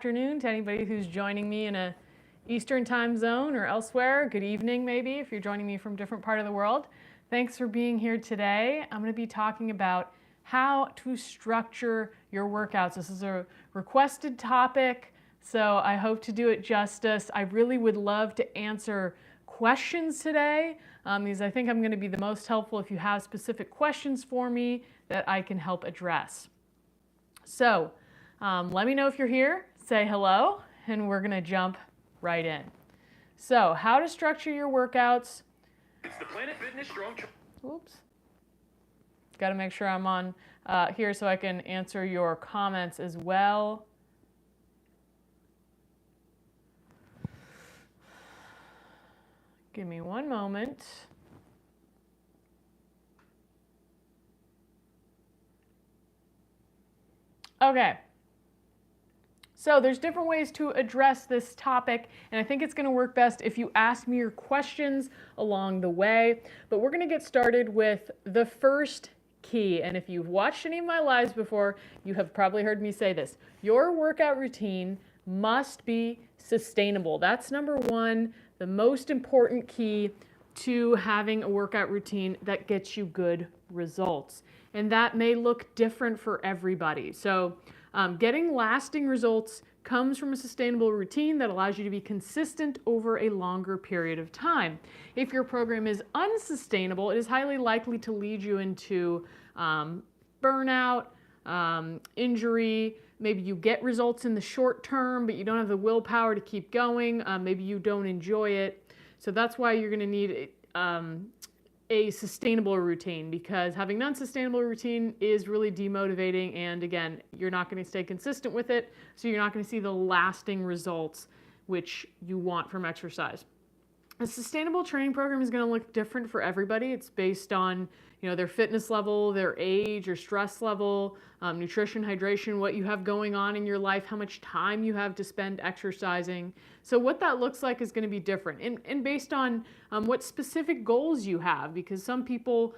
Afternoon to anybody who's joining me in a Eastern time zone or elsewhere. Good evening, maybe, if you're joining me from a different part of the world. Thanks for being here today. I'm going to be talking about how to structure your workouts. This is a requested topic, so I hope to do it justice. I really would love to answer questions today, because I think I'm going to be the most helpful if you have specific questions for me that I can help address. So let me know if you're here. Say hello, and we're going to jump right in. So, how to structure your workouts. It's the Planet Fitness Strong. Oops. Got to make sure I'm on here so I can answer your comments as well. Give me one moment. Okay. So there's different ways to address this topic, and I think it's going to work best if you ask me your questions along the way. But we're going to get started with the first key, and if you've watched any of my lives before, you have probably heard me say this. Your workout routine must be sustainable. That's number one, the most important key to having a workout routine that gets you good results. And that may look different for everybody. So getting lasting results comes from a sustainable routine that allows you to be consistent over a longer period of time. If your program is unsustainable, it is highly likely to lead you into burnout, injury. Maybe you get results in the short term, but you don't have the willpower to keep going. Maybe you don't enjoy it. So that's why you're going to need a sustainable routine, because having an unsustainable routine is really demotivating, and again, you're not going to stay consistent with it, so you're not going to see the lasting results which you want from exercise. A sustainable training program is going to look different for everybody. It's based on, their fitness level, their age, or stress level, nutrition, hydration, what you have going on in your life, how much time you have to spend exercising. So what that looks like is going to be different, and based on what specific goals you have, because some people,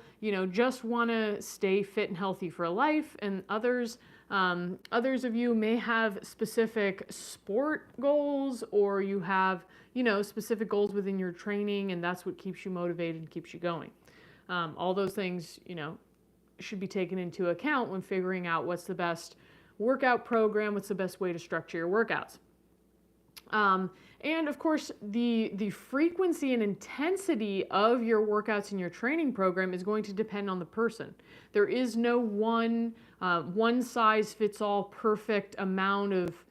just want to stay fit and healthy for life, and others of you may have specific sport goals, or you have, specific goals within your training, and that's what keeps you motivated and keeps you going. All those things, should be taken into account when figuring out what's the best workout program, what's the best way to structure your workouts. And of course, the frequency and intensity of your workouts in your training program is going to depend on the person. There is no one size fits all perfect amount of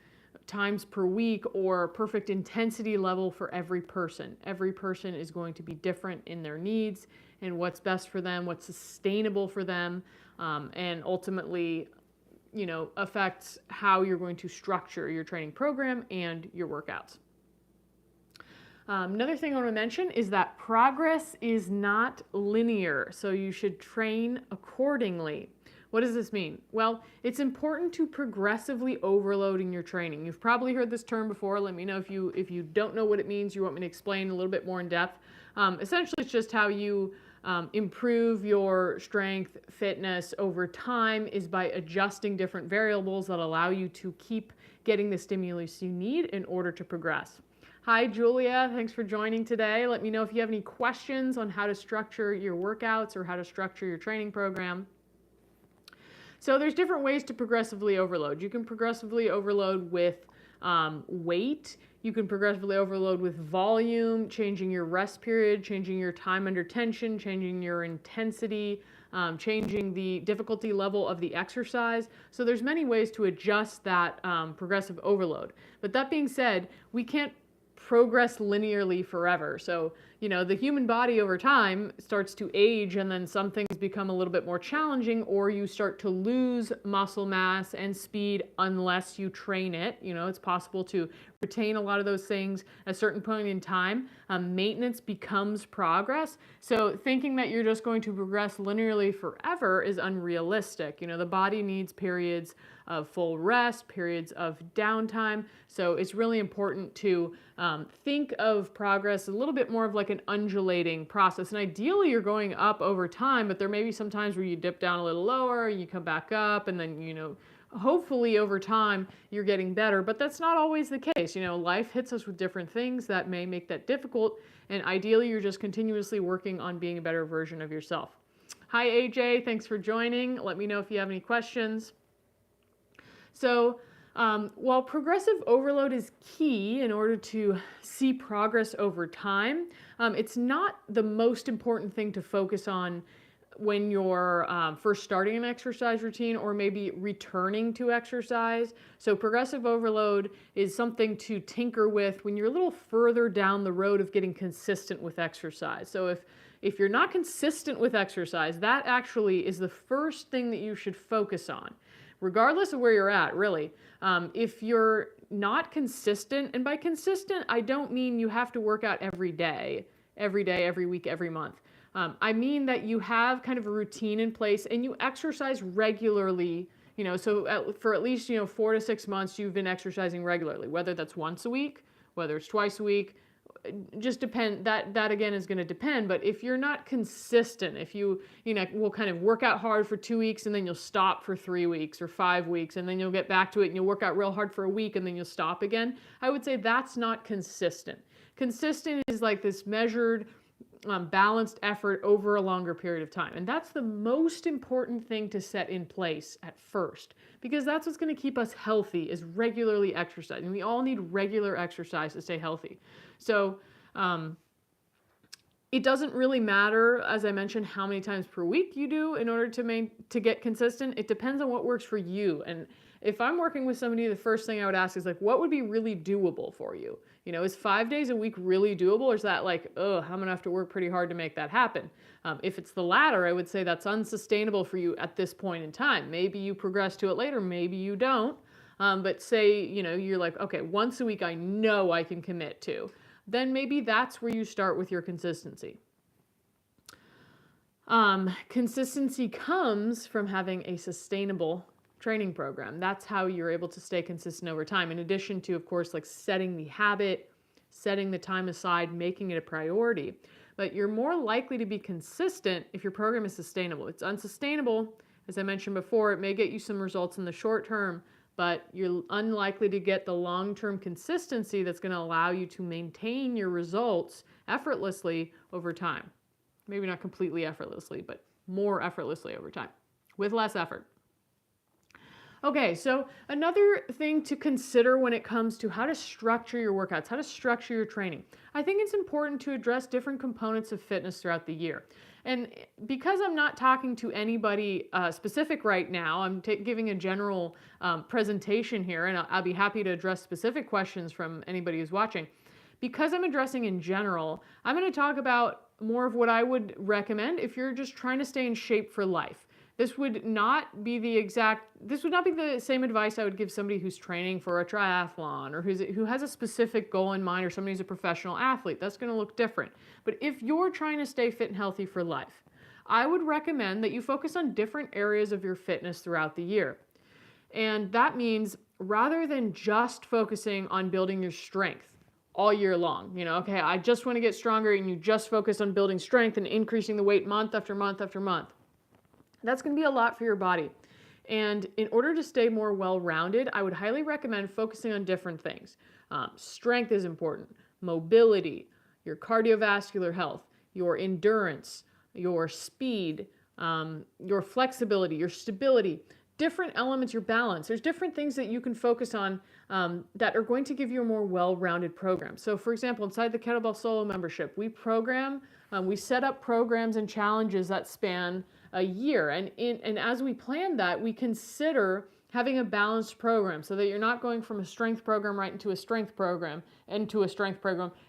times per week or perfect intensity level for every person. Every person is going to be different in their needs and what's best for them, what's sustainable for them, and ultimately, affects how you're going to structure your training program and your workouts. Another thing I want to mention is that progress is not linear, so you should train accordingly. What does this mean? Well, it's important to progressively overload in your training. You've probably heard this term before. Let me know if you don't know what it means, you want me to explain a little bit more in depth. Essentially, it's just how you improve your strength, fitness over time is by adjusting different variables that allow you to keep getting the stimulus you need in order to progress. Hi, Julia. Thanks for joining today. Let me know if you have any questions on how to structure your workouts or how to structure your training program. So there's different ways to progressively overload. You can progressively overload with weight. You can progressively overload with volume, changing your rest period, changing your time under tension, changing your intensity, changing the difficulty level of the exercise. So there's many ways to adjust that progressive overload. But that being said, we can't progress linearly forever. So, the human body over time starts to age, and then some things become a little bit more challenging, or you start to lose muscle mass and speed unless you train it. It's possible to retain a lot of those things at a certain point in time. Maintenance becomes progress. So thinking that you're just going to progress linearly forever is unrealistic. The body needs periods of full rest, periods of downtime. So it's really important to think of progress a little bit more of like an undulating process. And ideally you're going up over time, but there may be some times where you dip down a little lower, you come back up, and then, hopefully over time you're getting better, but that's not always the case. Life hits us with different things that may make that difficult, and ideally you're just continuously working on being a better version of yourself. Hi AJ, thanks for joining. Let me know if you have any questions. So while progressive overload is key in order to see progress over time, it's not the most important thing to focus on when you're first starting an exercise routine or maybe returning to exercise. So progressive overload is something to tinker with when you're a little further down the road of getting consistent with exercise. So if you're not consistent with exercise, that actually is the first thing that you should focus on, regardless of where you're at, really. If you're not consistent, and by consistent, I don't mean you have to work out every day, every week, every month. I mean that you have kind of a routine in place and you exercise regularly, so for at least, 4 to 6 months, you've been exercising regularly, whether that's once a week, whether it's twice a week, just depend, that again is going to depend. But if you're not consistent, if you will kind of work out hard for 2 weeks and then you'll stop for 3 weeks or 5 weeks and then you'll get back to it and you'll work out real hard for a week and then you'll stop again, I would say that's not consistent. Consistent is like this measured, balanced effort over a longer period of time. And that's the most important thing to set in place at first, because that's what's going to keep us healthy, is regularly exercising. We all need regular exercise to stay healthy. So it doesn't really matter, as I mentioned, how many times per week you do in order to get consistent. It depends on what works for you. And if I'm working with somebody, the first thing I would ask is like, what would be really doable for you? Is 5 days a week really doable, or is that like, I'm gonna have to work pretty hard to make that happen? If it's the latter, I would say that's unsustainable for you at this point in time. Maybe you progress to it later, maybe you don't. But say, you're like, okay, once a week I know I can commit to. Then maybe that's where you start with your consistency. Consistency comes from having a sustainable training program. That's how you're able to stay consistent over time. In addition to, of course, like setting the habit, setting the time aside, making it a priority. But you're more likely to be consistent if your program is sustainable. It's unsustainable, as I mentioned before, it may get you some results in the short term, but you're unlikely to get the long-term consistency that's going to allow you to maintain your results effortlessly over time. Maybe not completely effortlessly, but more effortlessly over time, with less effort. Okay, so another thing to consider when it comes to how to structure your workouts, how to structure your training. I think it's important to address different components of fitness throughout the year. And because I'm not talking to anybody specific right now, I'm giving a general presentation here, and I'll be happy to address specific questions from anybody who's watching. Because I'm addressing in general, I'm going to talk about more of what I would recommend if you're just trying to stay in shape for life. This would not be the same advice I would give somebody who's training for a triathlon or who has a specific goal in mind, or somebody who's a professional athlete. That's going to look different. But if you're trying to stay fit and healthy for life, I would recommend that you focus on different areas of your fitness throughout the year. And that means rather than just focusing on building your strength all year long, okay, I just want to get stronger, and you just focus on building strength and increasing the weight month after month after month. That's going to be a lot for your body. And in order to stay more well-rounded, I would highly recommend focusing on different things. Strength is important, mobility, your cardiovascular health, your endurance, your speed, your flexibility, your stability, different elements, your balance. There's different things that you can focus on that are going to give you a more well-rounded program. So for example, inside the Kettlebell Solo membership, we set up programs and challenges that span a year. And as we plan that, we consider having a balanced program so that you're not going from a strength program right into a strength program,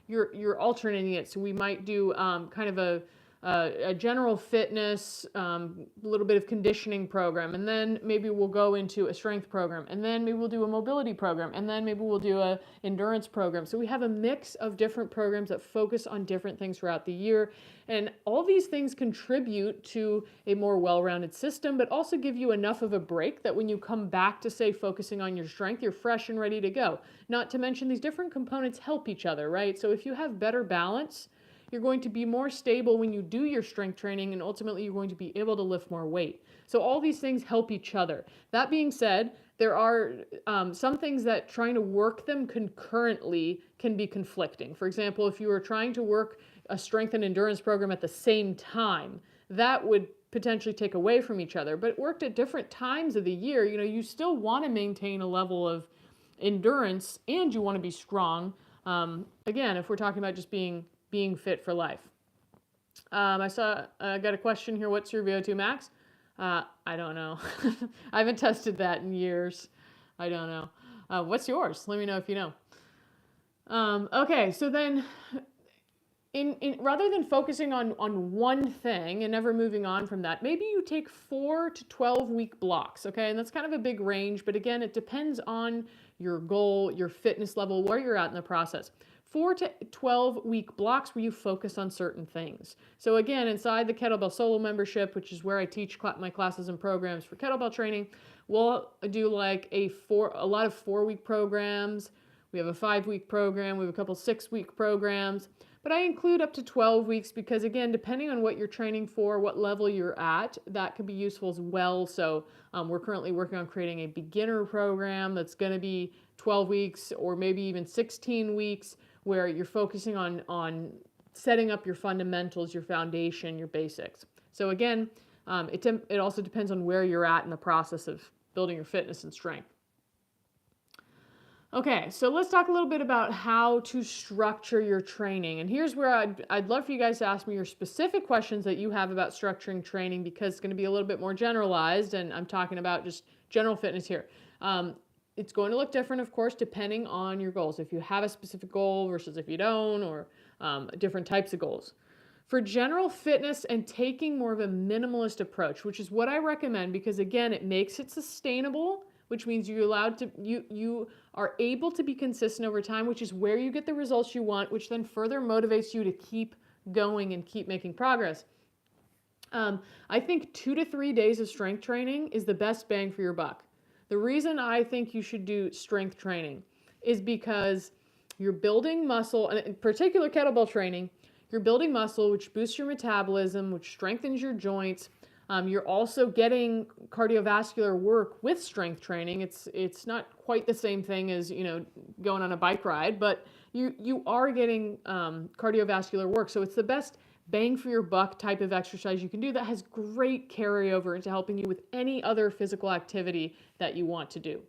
You're alternating it. So we might do kind of a general fitness, a little bit of conditioning program, and then maybe we'll go into a strength program, and then maybe we'll do a mobility program, and then maybe we'll do a endurance program. So we have a mix of different programs that focus on different things throughout the year, and all these things contribute to a more well-rounded system, but also give you enough of a break that when you come back to, say, focusing on your strength, you're fresh and ready to go. Not to mention these different components help each other, right? So if you have better balance, you're going to be more stable when you do your strength training, and ultimately you're going to be able to lift more weight. So all these things help each other. That being said, there are some things that trying to work them concurrently can be conflicting. For example, if you were trying to work a strength and endurance program at the same time, that would potentially take away from each other. But it worked at different times of the year. You know, you still want to maintain a level of endurance and you want to be strong. Again, if we're talking about just being fit for life. I got a question here. What's your VO2 max? I don't know. I haven't tested that in years. I don't know. What's yours? Let me know if you know. Okay, so then rather than focusing on one thing and never moving on from that, maybe you take 4 to 12 week blocks, okay? And that's kind of a big range, but again, it depends on your goal, your fitness level, where you're at in the process. 4 to 12 week blocks where you focus on certain things. So again, inside the Kettlebell Solo membership, which is where I teach my classes and programs for kettlebell training, we'll do like a lot of 4-week programs. We have a 5-week program. We have a couple 6-week programs. But I include up to 12 weeks because, again, depending on what you're training for, what level you're at, that could be useful as well. So we're currently working on creating a beginner program that's going to be 12 weeks or maybe even 16 weeks where you're focusing on setting up your fundamentals, your foundation, your basics. So again, it also depends on where you're at in the process of building your fitness and strength. Okay, so let's talk a little bit about how to structure your training. And here's where I'd love for you guys to ask me your specific questions that you have about structuring training because it's going to be a little bit more generalized, and I'm talking about just general fitness here. It's going to look different, of course, depending on your goals. If you have a specific goal versus if you don't, or different types of goals. For general fitness and taking more of a minimalist approach, which is what I recommend because, again, it makes it sustainable, which means you are able to be consistent over time, which is where you get the results you want, which then further motivates you to keep going and keep making progress. I think 2 to 3 days of strength training is the best bang for your buck. The reason I think you should do strength training is because you're building muscle, and in particular kettlebell training, you're building muscle, which boosts your metabolism, which strengthens your joints. You're also getting cardiovascular work with strength training. It's not quite the same thing as, you know, going on a bike ride, but you are getting cardiovascular work. So it's the best bang for your buck type of exercise you can do that has great carryover into helping you with any other physical activity that you want to do.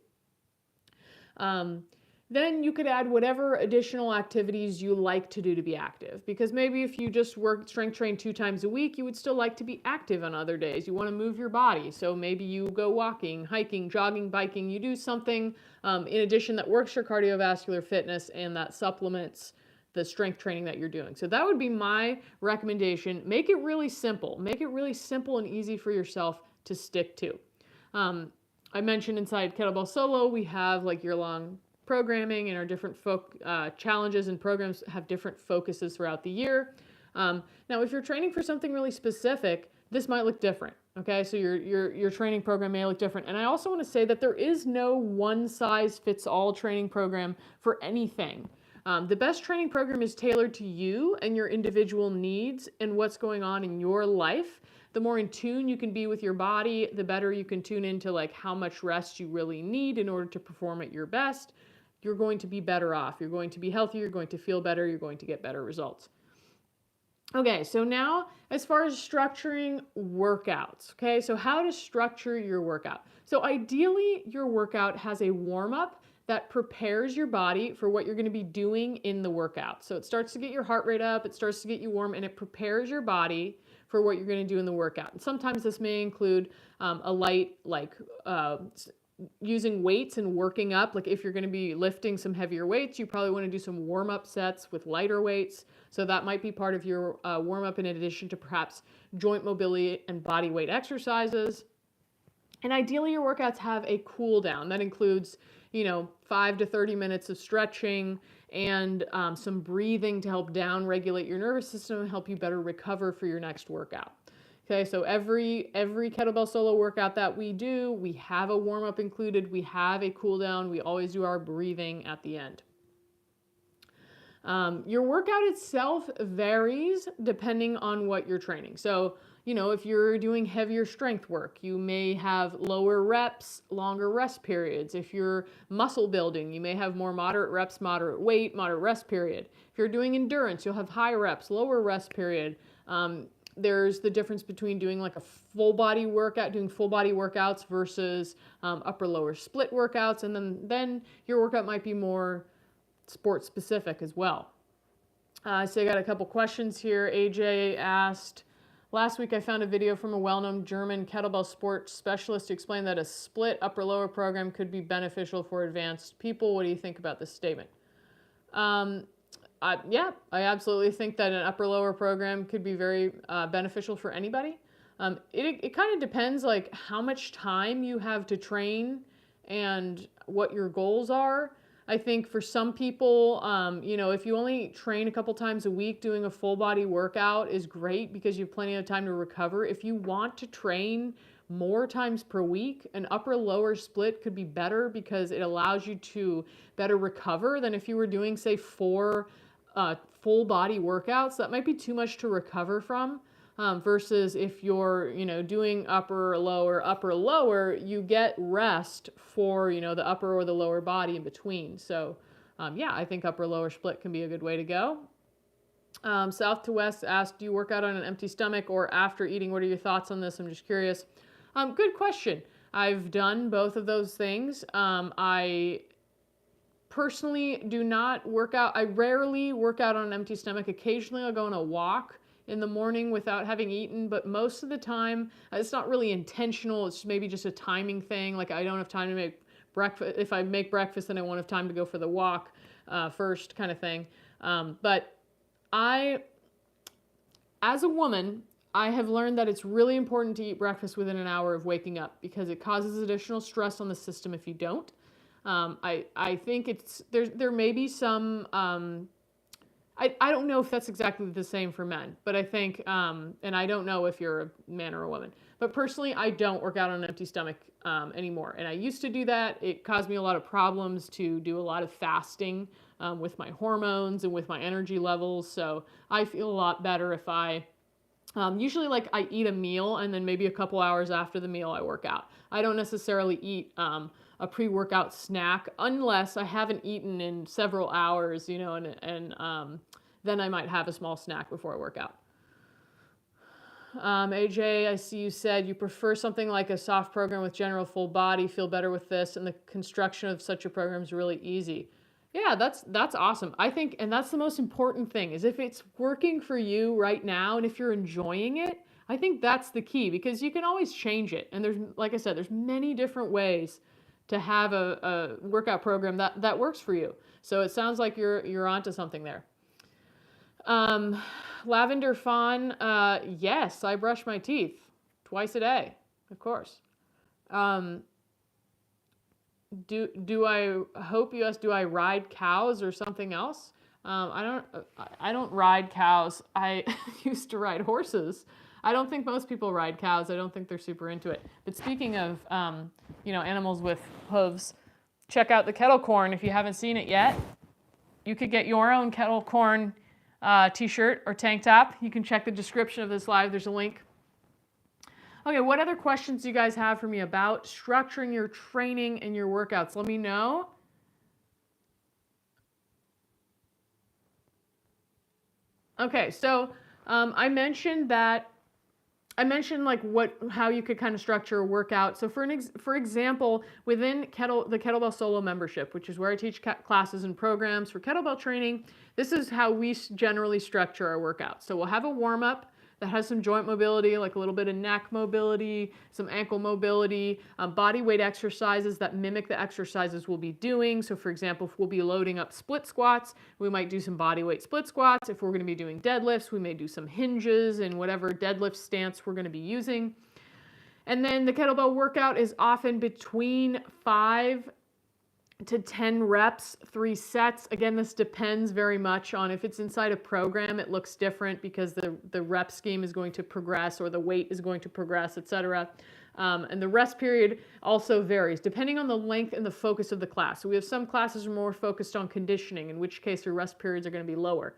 Then you could add whatever additional activities you like to do to be active. Because maybe if you just strength train 2 times a week, you would still like to be active on other days. You want to move your body. So maybe you go walking, hiking, jogging, biking. You do something in addition that works your cardiovascular fitness and that supplements the strength training that you're doing. So that would be my recommendation. Make it really simple. Make it really simple and easy for yourself to stick to. I mentioned inside Kettlebell Solo, we have like year-long programming, and our different challenges and programs have different focuses throughout the year. Now, if you're training for something really specific, this might look different. Okay, so your training program may look different. And I also want to say that there is no one-size-fits-all training program for anything. The best training program is tailored to you and your individual needs and what's going on in your life. The more in tune you can be with your body, the better you can tune into like how much rest you really need in order to perform at your best. You're going to be better off. You're going to be healthier. You're going to feel better. You're going to get better results. Okay, so now as far as structuring workouts, okay, so how to structure your workout. So ideally, your workout has a warm-up that prepares your body for what you're going to be doing in the workout. So it starts to get your heart rate up, it starts to get you warm, and it prepares your body for what you're going to do in the workout. And sometimes this may include a light, like using weights and working up. Like if you're going to be lifting some heavier weights, you probably want to do some warm-up sets with lighter weights. So that might be part of your warm-up in addition to perhaps joint mobility and body weight exercises. And ideally your workouts have a cool down. That includes, 5 to 30 minutes of stretching and some breathing to help down regulate your nervous system and help you better recover for your next workout. Okay, so every Kettlebell Solo workout that we do, we have a warm-up included, we have a cool down, we always do our breathing at the end. Your workout itself varies depending on what you're training. So, if you're doing heavier strength work, you may have lower reps, longer rest periods. If you're muscle building, you may have more moderate reps, moderate weight, moderate rest period. If you're doing endurance, you'll have high reps, lower rest period. There's the difference between doing like a full body workout, doing full body workouts versus upper lower split workouts. And then your workout might be more sport specific as well. So I got a couple questions here. AJ asked, last week I found a video from a well-known German kettlebell sports specialist to explain that a split upper lower program could be beneficial for advanced people. What do you think about this statement? Yeah, I absolutely think that an upper lower program could be very beneficial for anybody. It kind of depends like how much time you have to train and what your goals are. I think for some people, if you only train a couple times a week, doing a full body workout is great because you have plenty of time to recover. If you want to train more times per week, an upper lower split could be better because it allows you to better recover than if you were doing, say, 4 full body workouts. That might be too much to recover from. Versus if you're, doing upper, lower, you get rest for, the upper or the lower body in between. So, I think upper, lower split can be a good way to go. South to West asked, do you work out on an empty stomach or after eating? What are your thoughts on this? I'm just curious. Good question. I've done both of those things. I personally do not work out. I rarely work out on an empty stomach. Occasionally I'll go on a walk in the morning without having eaten, but most of the time it's not really intentional. It's maybe just a timing thing. Like I don't have time to make breakfast. If I make breakfast, then I won't have time to go for the walk first, kind of thing. But as a woman, I have learned that it's really important to eat breakfast within an hour of waking up because it causes additional stress on the system if you don't. I think there may be some. I don't know if that's exactly the same for men, but I think, and I don't know if you're a man or a woman, but personally, I don't work out on an empty stomach anymore. And I used to do that. It caused me a lot of problems to do a lot of fasting with my hormones and with my energy levels. So I feel a lot better if I, usually like I eat a meal and then maybe a couple hours after the meal I work out. I don't necessarily eat a pre-workout snack unless I haven't eaten in several hours, and then I might have a small snack before I work out. AJ, I see you said you prefer something like a soft program with general full body, feel better with this, and the construction of such a program is really easy. Yeah, that's awesome. I think, and that's the most important thing, is if it's working for you right now and if you're enjoying it, I think that's the key because you can always change it. And there's, like I said, there's many different ways to have a workout program that works for you. So it sounds like you're onto something there. Lavender Fawn, yes, I brush my teeth twice a day, of course. Do I hope you asked, do I ride cows or something else? I don't ride cows. I used to ride horses. I don't think most people ride cows. I don't think they're super into it. But speaking of, animals with hooves, check out the kettle corn. If you haven't seen it yet, you could get your own kettle corn t-shirt or tank top. You can check the description of this live. There's a link. Okay, what other questions do you guys have for me about structuring your training and your workouts? Let me know. Okay, so I mentioned how you could kind of structure a workout. So for example, within the Kettlebell Solo membership, which is where I teach classes and programs for kettlebell training, this is how we generally structure our workouts. So we'll have a warm-up that has some joint mobility, like a little bit of neck mobility, some ankle mobility, body weight exercises that mimic the exercises we'll be doing. So for example, if we'll be loading up split squats, we might do some body weight split squats. If we're going to be doing deadlifts, we may do some hinges and whatever deadlift stance we're going to be using. And then the kettlebell workout is often between 5 to 10 reps, 3 sets. Again, this depends very much on if it's inside a program, it looks different because the rep scheme is going to progress or the weight is going to progress, etc. And the rest period also varies depending on the length and the focus of the class. So we have some classes are more focused on conditioning, in which case your rest periods are going to be lower.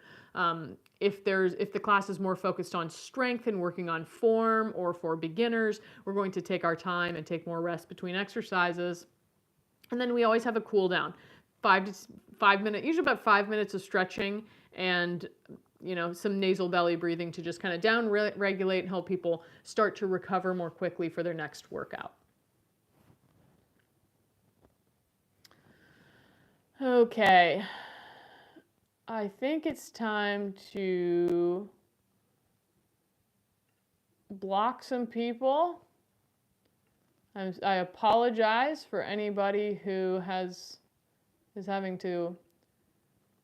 If the class is more focused on strength and working on form, or for beginners, we're going to take our time and take more rest between exercises. And then we always have a cool down, 5 minutes, usually about 5 minutes of stretching and some nasal belly breathing to just kind of down regulate and help people start to recover more quickly for their next workout. Okay, I think it's time to block some people. I apologize for anybody who is having to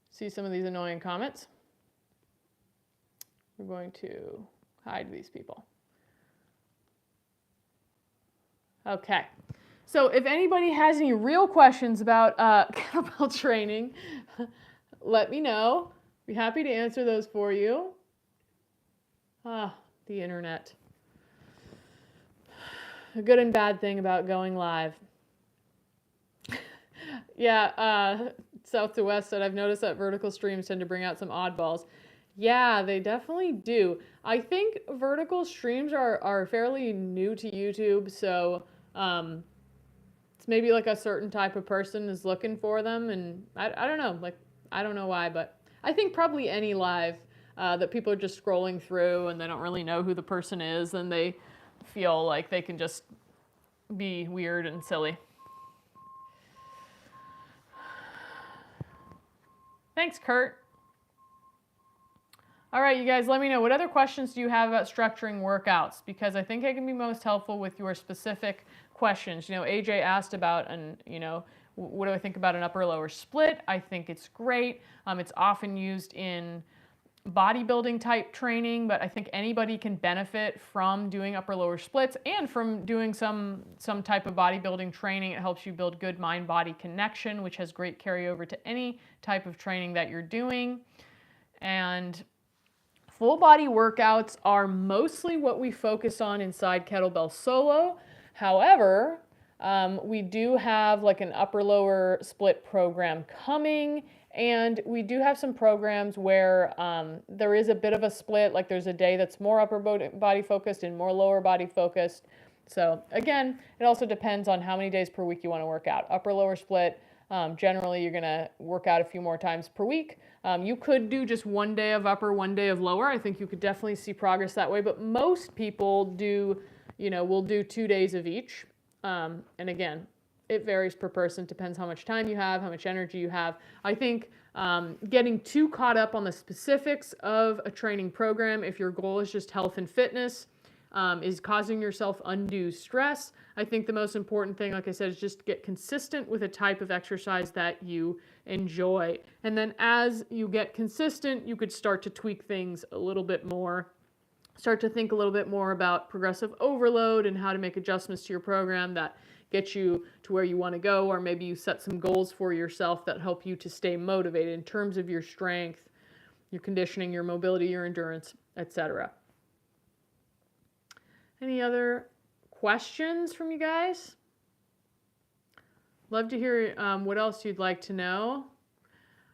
see some of these annoying comments. We're going to hide these people. Okay. So if anybody has any real questions about kettlebell training, let me know. Be happy to answer those for you. The internet. A good and bad thing about going live. Yeah, South to West said, I've noticed that vertical streams tend to bring out some oddballs. Yeah, they definitely do. I think vertical streams are fairly new to YouTube, so it's maybe like a certain type of person is looking for them, and I don't know, I don't know why, but I think probably any live that people are just scrolling through and they don't really know who the person is, and they feel like they can just be weird and silly. Thanks, Kurt. All right, you guys, let me know. What other questions do you have about structuring workouts? Because I think I can be most helpful with your specific questions. AJ asked about, what do I think about an upper-lower split? I think it's great. It's often used in bodybuilding type training, but I think anybody can benefit from doing upper-lower splits and from doing some type of bodybuilding training. It helps you build good mind-body connection, which has great carryover to any type of training that you're doing. And full body workouts are mostly what we focus on inside Kettlebell Solo. However, we do have like an upper-lower split program coming, and we do have some programs where there is a bit of a split, like there's a day that's more upper body focused and more lower body focused. So again, it also depends on how many days per week you want to work out. Upper-lower split, generally you're going to work out a few more times per week. You could do just 1 day of upper, 1 day of lower. I think you could definitely see progress that way, but most people do, will do 2 days of each. And again, it varies per person, depends how much time you have, how much energy you have. I think getting too caught up on the specifics of a training program, if your goal is just health and fitness, is causing yourself undue stress. I think the most important thing, like I said, is just get consistent with a type of exercise that you enjoy. And then as you get consistent, you could start to tweak things a little bit more. Start to think a little bit more about progressive overload and how to make adjustments to your program that get you to where you want to go, or maybe you set some goals for yourself that help you to stay motivated in terms of your strength, your conditioning, your mobility, your endurance, etc. Any other questions from you guys? Love to hear what else you'd like to know.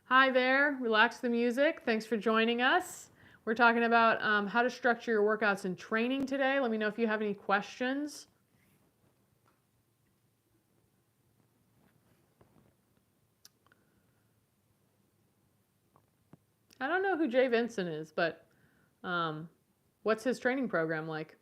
Hi there, Relax the Music. Thanks for joining us. We're talking about how to structure your workouts and training today. Let me know if you have any questions. I don't know who Jay Vincent is, but what's his training program like?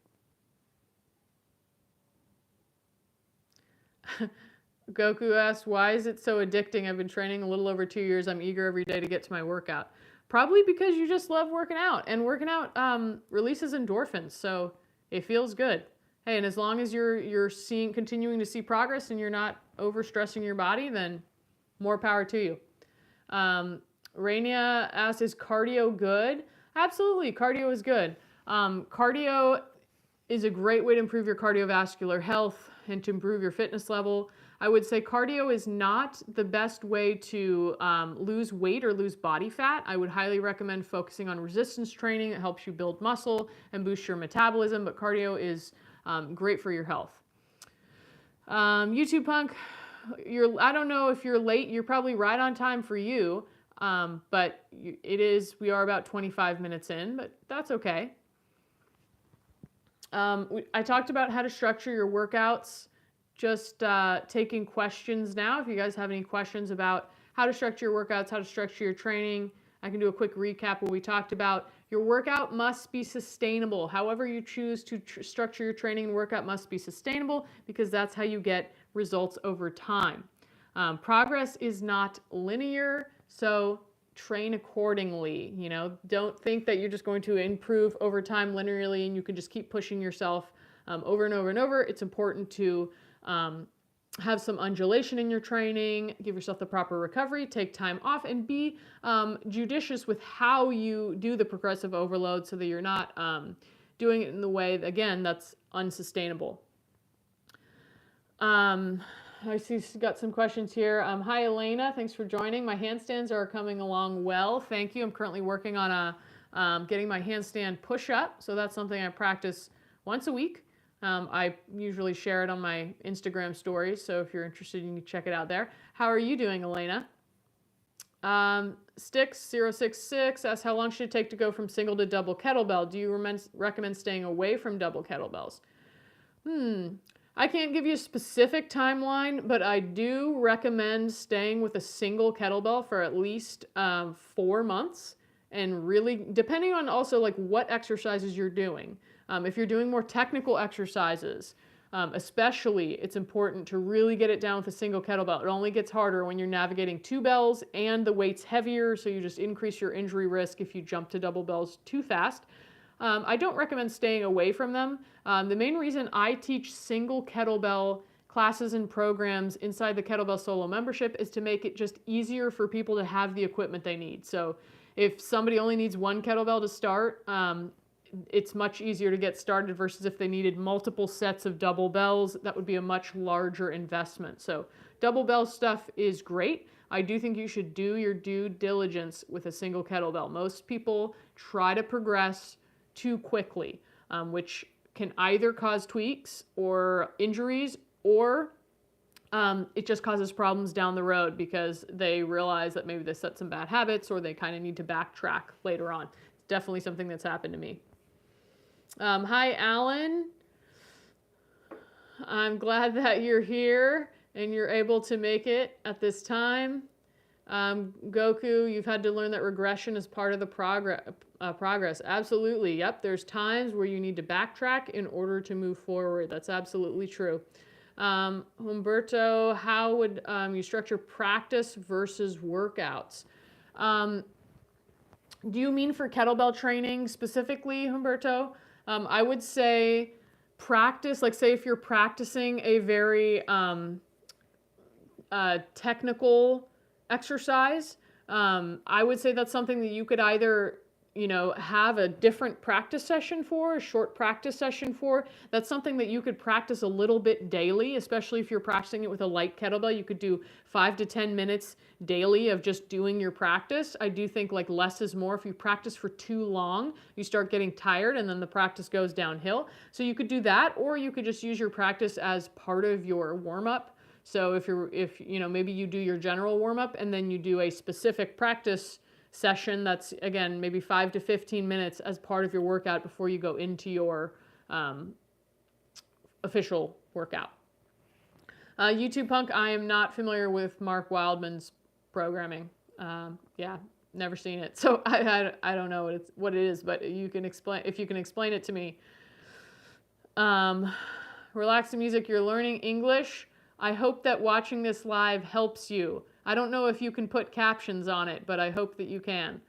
Goku asks, why is it so addicting? I've been training a little over 2 years. I'm eager every day to get to my workout. Probably because you just love working out, and working out releases endorphins, so it feels good. Hey, and as long as you're continuing to see progress and you're not overstressing your body, then more power to you. Rainia asks, is cardio good? Absolutely, cardio is good. Cardio is a great way to improve your cardiovascular health and to improve your fitness level. I would say cardio is not the best way to lose weight or lose body fat. I would highly recommend focusing on resistance training. It helps you build muscle and boost your metabolism, but cardio is great for your health. YouTube Punk, I don't know if you're late. You're probably right on time for you. But we are about 25 minutes in, but that's okay. I talked about how to structure your workouts. Just taking questions now. If you guys have any questions about how to structure your workouts, how to structure your training, I can do a quick recap what we talked about. Your workout must be sustainable. However you choose to structure your training and workout must be sustainable, because that's how you get results over time. Progress is not linear, so train accordingly. Don't think that you're just going to improve over time linearly and you can just keep pushing yourself over and over and over. It's important to have some undulation in your training, give yourself the proper recovery, take time off, and be judicious with how you do the progressive overload so that you're not doing it in the way, again, that's unsustainable. I see got some questions here. Hi, Elena. Thanks for joining. My handstands are coming along well. Thank you. I'm currently working on getting my handstand push-up. So that's something I practice once a week. I usually share it on my Instagram stories. So if you're interested, you can check it out there. How are you doing, Elena? Sticks066 asks, how long should it take to go from single to double kettlebell? Do you recommend staying away from double kettlebells? I can't give you a specific timeline, but I do recommend staying with a single kettlebell for at least 4 months, and really depending on also like what exercises you're doing. If you're doing more technical exercises, especially, it's important to really get it down with a single kettlebell. It only gets harder when you're navigating 2 bells and the weight's heavier, so you just increase your injury risk if you jump to double bells too fast. I don't recommend staying away from them. The main reason I teach single kettlebell classes and programs inside the Kettlebell Solo membership is to make it just easier for people to have the equipment they need. So if somebody only needs 1 kettlebell to start, it's much easier to get started versus if they needed multiple sets of double bells, that would be a much larger investment. So double bell stuff is great. I do think you should do your due diligence with a single kettlebell. Most people try to progress too quickly, which can either cause tweaks or injuries, or it just causes problems down the road because they realize that maybe they set some bad habits or they kind of need to backtrack later on. It's definitely something that's happened to me. Hi, Alan. I'm glad that you're here and you're able to make it at this time. Goku, you've had to learn that regression is part of the progress. Absolutely. Yep. There's times where you need to backtrack in order to move forward. That's absolutely true. Humberto, how would you structure practice versus workouts? Do you mean for kettlebell training specifically, Humberto? I would say practice, like say if you're practicing a very technical exercise, I would say that's something that you could either, have a different practice session for, a short practice session for. That's something that you could practice a little bit daily, especially if you're practicing it with a light kettlebell. You could do 5 to 10 minutes daily of just doing your practice. I do think like less is more. If you practice for too long, you start getting tired and then the practice goes downhill. So you could do that, or you could just use your practice as part of your warm-up. So if maybe you do your general warm-up and then you do a specific practice session that's, again, maybe 5 to 15 minutes as part of your workout before you go into your official workout. YouTube Punk, I am not familiar with Mark Wildman's programming. Yeah, never seen it. So I don't know what it is, but if you can explain it to me. Relaxing music, you're learning English. I hope that watching this live helps you. I don't know if you can put captions on it, but I hope that you can.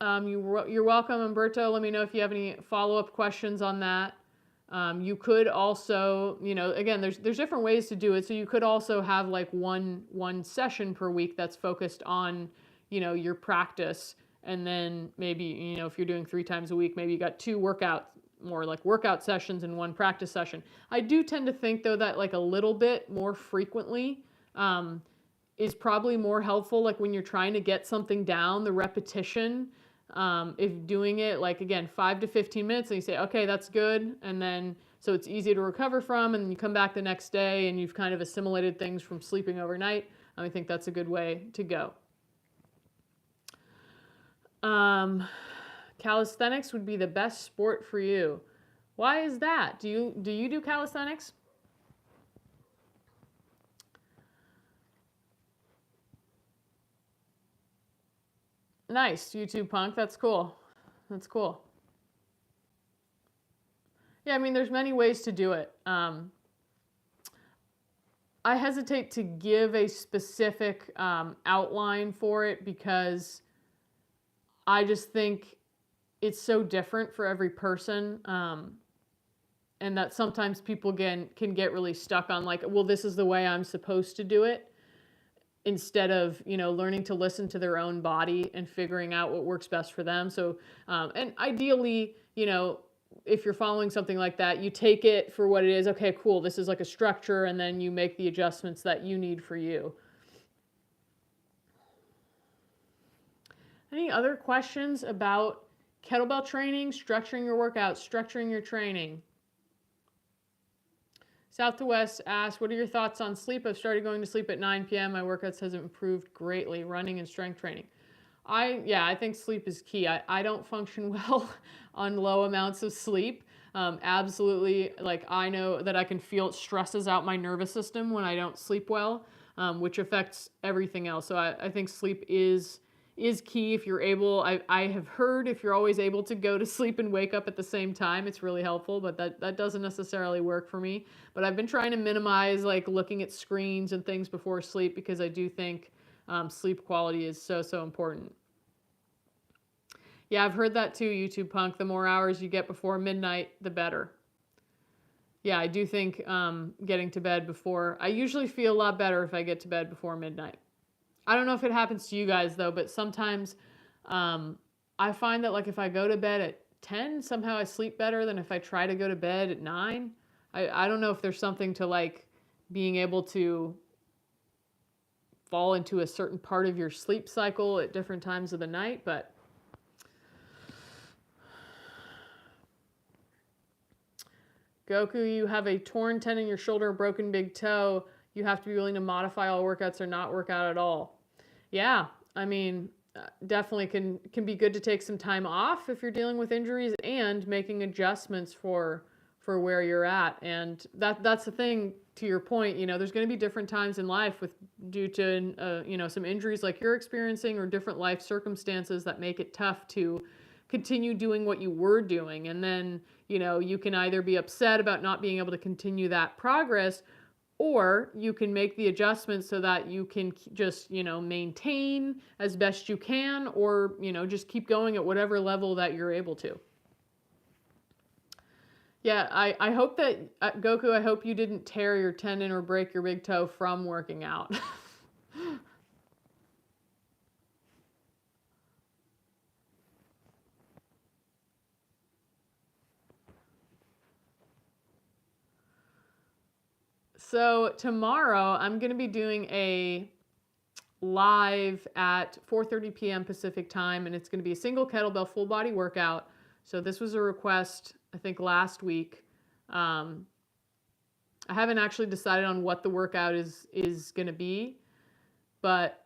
You're welcome, Umberto. Let me know if you have any follow-up questions on that. You could also, again, there's different ways to do it. So you could also have like one session per week that's focused on, your practice. And then maybe, if you're doing 3 times a week, maybe you got 2 more like workout sessions and 1 practice session. I do tend to think though that like a little bit more frequently is probably more helpful. Like when you're trying to get something down, the repetition if doing it like, again, 5 to 15 minutes and you say, okay, that's good. And then, so it's easy to recover from, and you come back the next day and you've kind of assimilated things from sleeping overnight. I think that's a good way to go. Calisthenics would be the best sport for you. Why is that? Do you do calisthenics? Nice, YouTube punk. That's cool. That's cool. Yeah, I mean, there's many ways to do it. I hesitate to give a specific outline for it because I just think it's so different for every person. And that sometimes people can get really stuck on like, well, this is the way I'm supposed to do it, instead of, learning to listen to their own body and figuring out what works best for them. So, and ideally, if you're following something like that, you take it for what it is. Okay, cool. This is like a structure, and then you make the adjustments that you need for you. Any other questions about kettlebell training, structuring your workouts, structuring your training? South to West asks, what are your thoughts on sleep? I've started going to sleep at 9 p.m. My workouts has improved greatly, running and strength training. I think sleep is key. I don't function well on low amounts of sleep. Absolutely, like I know that I can feel it stresses out my nervous system when I don't sleep well, which affects everything else. So I think sleep is key if you're able. I have heard if you're always able to go to sleep and wake up at the same time, it's really helpful, but that doesn't necessarily work for me. But I've been trying to minimize like looking at screens and things before sleep, because I do think sleep quality is so important. Yeah, I've heard that too, YouTube punk. The more hours you get before midnight, the better. Yeah, I do think getting to bed before, I usually feel a lot better if I get to bed before midnight. I don't know if it happens to you guys though, but sometimes I find that like if I go to bed at 10, somehow I sleep better than if I try to go to bed at 9. I don't know if there's something to like being able to fall into a certain part of your sleep cycle at different times of the night, but Goku, you have a torn tendon in your shoulder, a broken big toe. You have to be willing to modify all workouts or not work out at all. Yeah, I mean, definitely can be good to take some time off if you're dealing with injuries and making adjustments for where you're at. And that's the thing, to your point, there's going to be different times in life due to some injuries like you're experiencing, or different life circumstances that make it tough to continue doing what you were doing. And then, you can either be upset about not being able to continue that progress, or you can make the adjustments so that you can just, maintain as best you can, or, just keep going at whatever level that you're able to. Yeah, I hope that, Goku, I hope you didn't tear your tendon or break your big toe from working out. So tomorrow I'm going to be doing a live at 4:30 p.m. Pacific time, and it's going to be a single kettlebell full body workout. So this was a request, I think, last week. I haven't actually decided on what the workout is going to be, but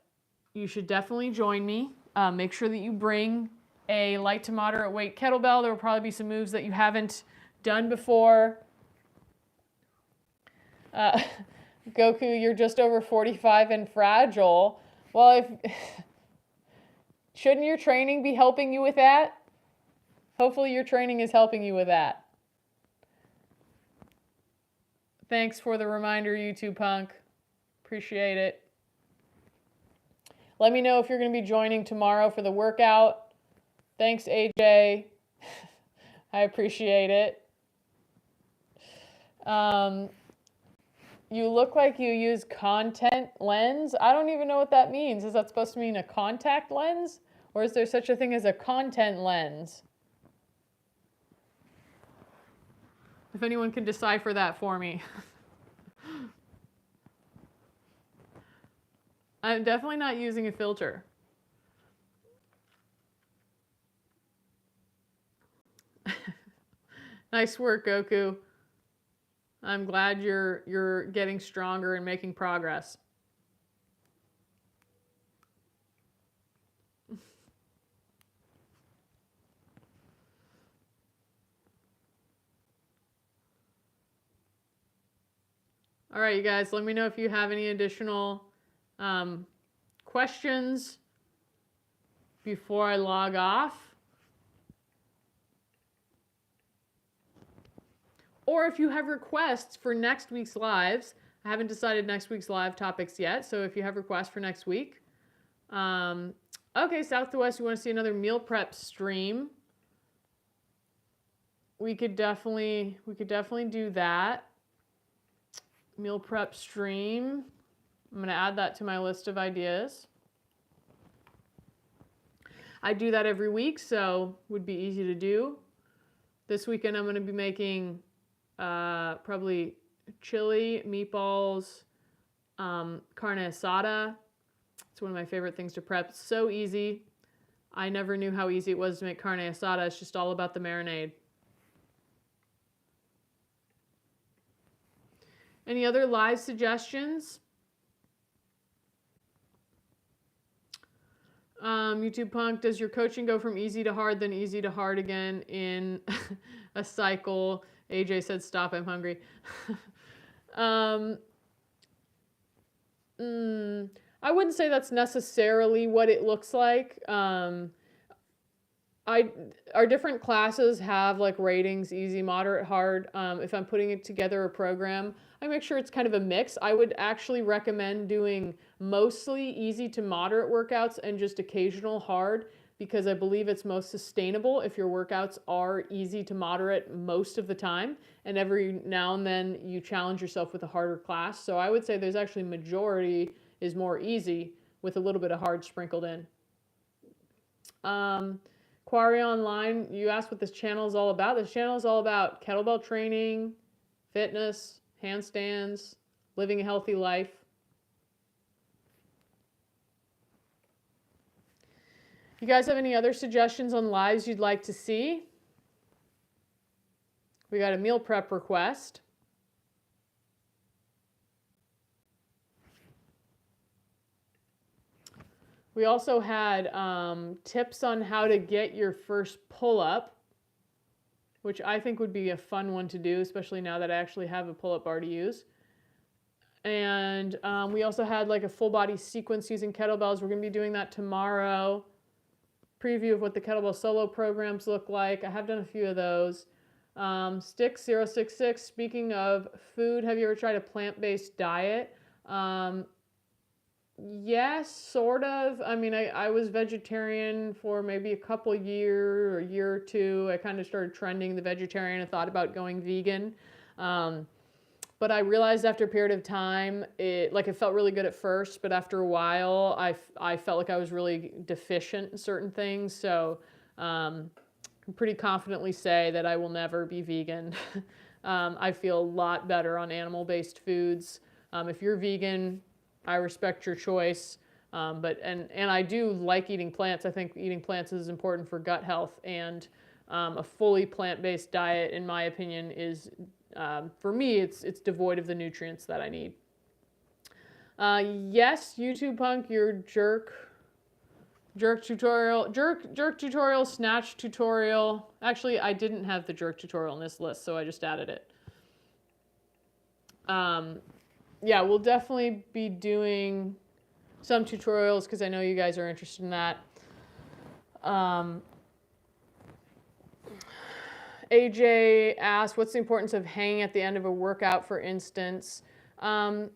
you should definitely join me. Make sure that you bring a light to moderate weight kettlebell. There will probably be some moves that you haven't done before. Goku, you're just over 45 and fragile. Well, shouldn't your training be helping you with that? Hopefully your training is helping you with that. Thanks for the reminder, YouTube punk. Appreciate it. Let me know if you're going to be joining tomorrow for the workout. Thanks, AJ. I appreciate it. You look like you use contact lens. I don't even know what that means. Is that supposed to mean a contact lens? Or is there such a thing as a content lens? If anyone can decipher that for me. I'm definitely not using a filter. Nice work, Goku. I'm glad you're getting stronger and making progress. All right, you guys, let me know if you have any additional questions before I log off. Or if you have requests for next week's lives. I haven't decided next week's live topics yet, so if you have requests for next week. Okay, South to West, you want to see another meal prep stream? We could definitely do that. Meal prep stream. I'm going to add that to my list of ideas. I do that every week, so would be easy to do. This weekend I'm going to be making probably chili, meatballs, carne asada. It's one of my favorite things to prep. It's so easy. I never knew how easy it was to make carne asada. It's just all about the marinade. Any other live suggestions? YouTube Punk, does your coaching go from easy to hard, then easy to hard again in a cycle? AJ said, stop, I'm hungry. I wouldn't say that's necessarily what it looks like. Our different classes have like ratings, easy, moderate, hard. If I'm putting it together a program, I make sure it's kind of a mix. I would actually recommend doing mostly easy to moderate workouts and just occasional hard, because I believe it's most sustainable if your workouts are easy to moderate most of the time, and every now and then you challenge yourself with a harder class. So I would say there's actually majority is more easy with a little bit of hard sprinkled in. Quarry Online, you asked what this channel is all about. This channel is all about kettlebell training, fitness, handstands, living a healthy life. You guys have any other suggestions on lives you'd like to see? We got a meal prep request. We also had tips on how to get your first pull-up, which I think would be a fun one to do, especially now that I actually have a pull-up bar to use. And we also had like a full body sequence using kettlebells. We're going to be doing that tomorrow. Preview of what the kettlebell solo programs look like. I have done a few of those. Stick066, speaking of food, have you ever tried a plant-based diet? Yes, sort of. I mean, I was vegetarian for maybe a couple years or a year or two. I kind of started trending the vegetarian and thought about going vegan. But I realized after a period of time, it felt really good at first, but after a while, I felt like I was really deficient in certain things. So I can pretty confidently say that I will never be vegan. I feel a lot better on animal-based foods. If you're vegan, I respect your choice. But I do like eating plants. I think eating plants is important for gut health, and a fully plant-based diet, in my opinion, is for me, it's devoid of the nutrients that I need. Yes, YouTube Punk, your jerk tutorial, snatch tutorial. Actually, I didn't have the jerk tutorial on this list, so I just added it. Yeah, we'll definitely be doing some tutorials because I know you guys are interested in that. AJ asked, what's the importance of hanging at the end of a workout, for instance? I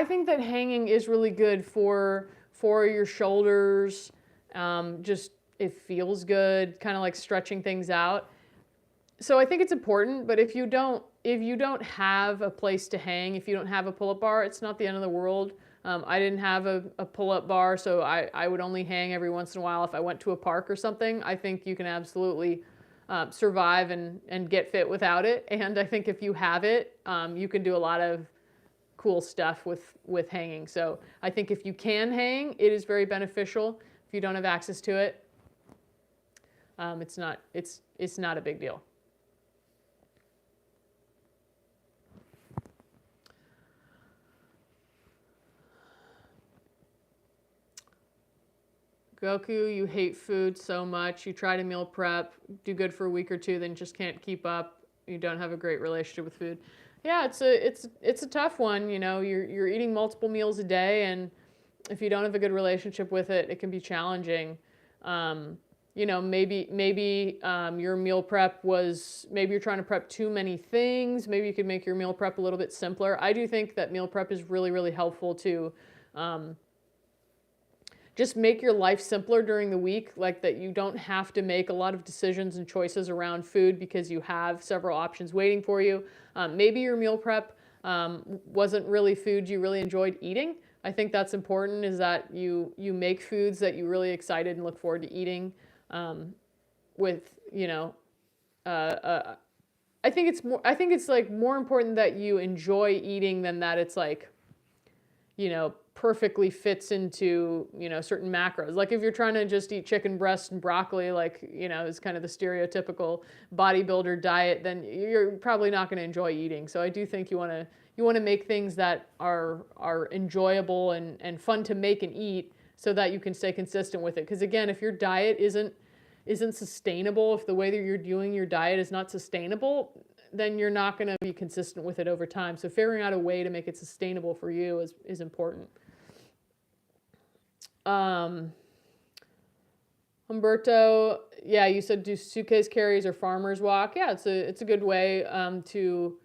think that hanging is really good for your shoulders. Just it feels good, kind of like stretching things out. So I think it's important, but if you don't have a place to hang, if you don't have a pull-up bar, it's not the end of the world. I didn't have a pull-up bar, so I would only hang every once in a while if I went to a park or something. I think you can absolutely survive and get fit without it. And I think if you have it, you can do a lot of cool stuff with hanging. So I think if you can hang, it is very beneficial. If you don't have access to it, it's not a big deal. Goku, you hate food so much. You try to meal prep, do good for a week or two, then just can't keep up. You don't have a great relationship with food. Yeah, it's a tough one. You know, you're eating multiple meals a day, and if you don't have a good relationship with it, it can be challenging. You know, maybe your meal prep was, maybe you're trying to prep too many things. Maybe you could make your meal prep a little bit simpler. I do think that meal prep is really, really helpful to just make your life simpler during the week, like that you don't have to make a lot of decisions and choices around food because you have several options waiting for you. Maybe your meal prep wasn't really food you really enjoyed eating. I think that's important, is that you make foods that you're really excited and look forward to eating with, you know, I think it's like more important that you enjoy eating than that it's like, you know, perfectly fits into, you know, certain macros. Like if you're trying to just eat chicken breast and broccoli, like, you know, is kind of the stereotypical bodybuilder diet, then you're probably not going to enjoy eating. So I do think you want to make things that are enjoyable and fun to make and eat, so that you can stay consistent with it. Because again, if your diet isn't sustainable, if the way that you're doing your diet is not sustainable, then you're not going to be consistent with it over time. So figuring out a way to make it sustainable for you is important. Humberto, yeah, you said do suitcase carries or farmer's walk. Yeah, it's a good way to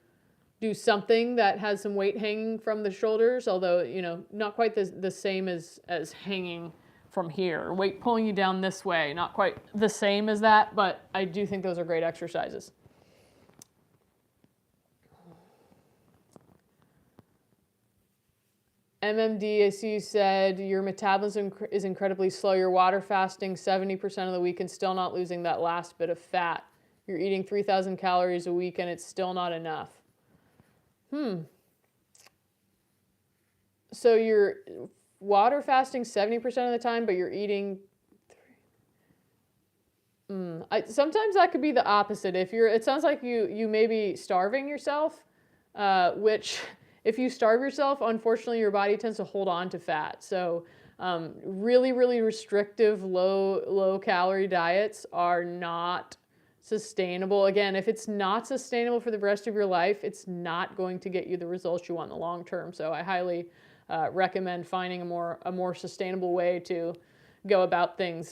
do something that has some weight hanging from the shoulders, although, you know, not quite the same as hanging from here. Weight pulling you down this way, not quite the same as that, but I do think those are great exercises. MMD, I see you said your metabolism is incredibly slow. You're water fasting 70% of the week and still not losing that last bit of fat. You're eating 3,000 calories a week and it's still not enough. So you're water fasting 70% of the time, but you're eating. Sometimes that could be the opposite. It sounds like you may be starving yourself, which. If you starve yourself, unfortunately, your body tends to hold on to fat. So really, really restrictive, low calorie diets are not sustainable. Again, if it's not sustainable for the rest of your life, it's not going to get you the results you want in the long term. So I highly recommend finding a more sustainable way to go about things.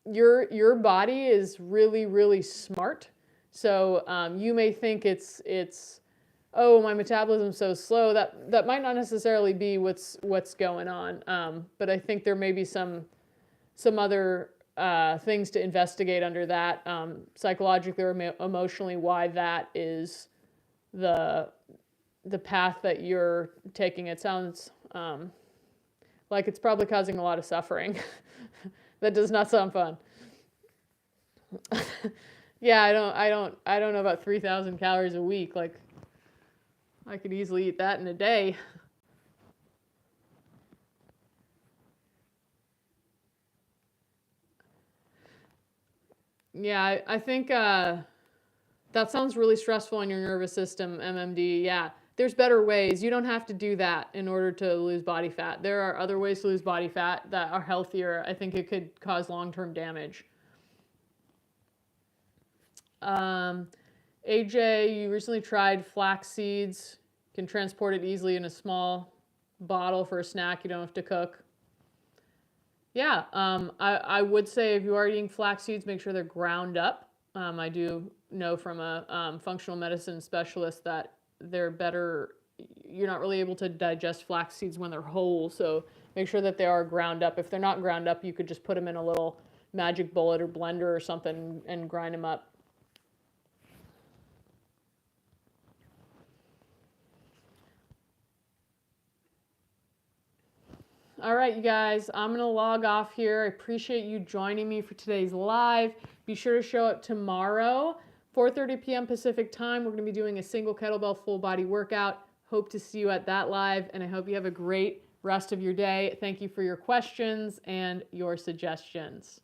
Your body is really, really smart. So you may think it's oh, my metabolism's so slow. That might not necessarily be what's going on. But I think there may be some other things to investigate under that, psychologically or emotionally, why that is the path that you're taking. It sounds like it's probably causing a lot of suffering. That does not sound fun. Yeah, I don't know about 3,000 calories a week. Like, I could easily eat that in a day. Yeah, I think that sounds really stressful on your nervous system, MMD. Yeah, there's better ways. You don't have to do that in order to lose body fat. There are other ways to lose body fat that are healthier. I think it could cause long-term damage. AJ, you recently tried flax seeds. You can transport it easily in a small bottle for a snack. You don't have to cook. Yeah, I would say if you are eating flax seeds, make sure they're ground up. I do know from a functional medicine specialist that they're better. You're not really able to digest flax seeds when they're whole, so make sure that they are ground up. If they're not ground up, you could just put them in a little magic bullet or blender or something and grind them up. All right, you guys, I'm going to log off here. I appreciate you joining me for today's live. Be sure to show up tomorrow, 4:30 p.m. Pacific time. We're going to be doing a single kettlebell full body workout. Hope to see you at that live, and I hope you have a great rest of your day. Thank you for your questions and your suggestions.